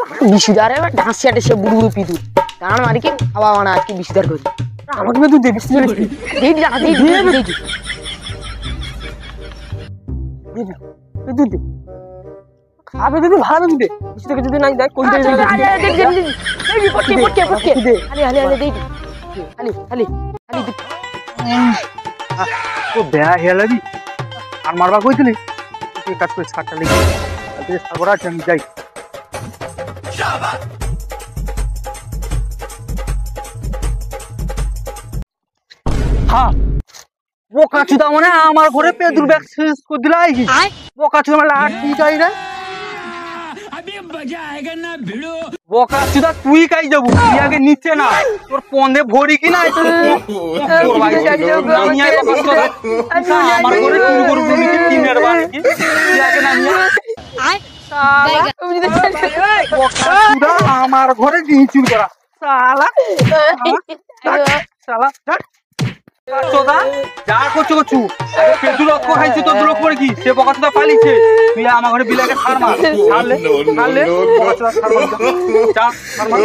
বিশুদারে ঢাঁসিয়াটে সে বুড়ু বুড়ু পিদু কারণ মারিকে খাওয়া আনা আজকে বিশুদার করি আমাকে তুই দে বিশুদার দেই দি দেই দেই তুই দে খাবে যদি ভালো দিবে বিশুদাকে যদি নাই দেয় কই দে দেই পটকে পটকে পটকে আলে আলে আলে দেই আলে আলে আলে তো বেয়া হেলাবি আর মারবা কইছিলি তুই কাট করে ছাড়টা লিখে আজকে সাগরা আমি যাই হ্যাঁ বোকা চুদা মানে আমার ঘরে পেদুর ব্যাগ শেষ করে দিলাই বোকা চুদা মানে আর কি যাই না বোকা চুদা তুই কাই যাবো তুই আগে নিচে না তোর পন্দে ভরি কি না আমার ঘরে তুই গরু তুমি কি টিনের বাড়ি তুই আগে না নিয়ে আমার ঘরে চুর করা সালা সালা চোদা যা করছো করছু পেটু রক্ত খাইছি তোর রক্ত করে কি সে বোকা চোদা পালিছে তুই আমার ঘরে বিলাকে ছাড় মার ছাড়লে ছাড়লে বোকা চোদা ছাড় মার যা ছাড় মার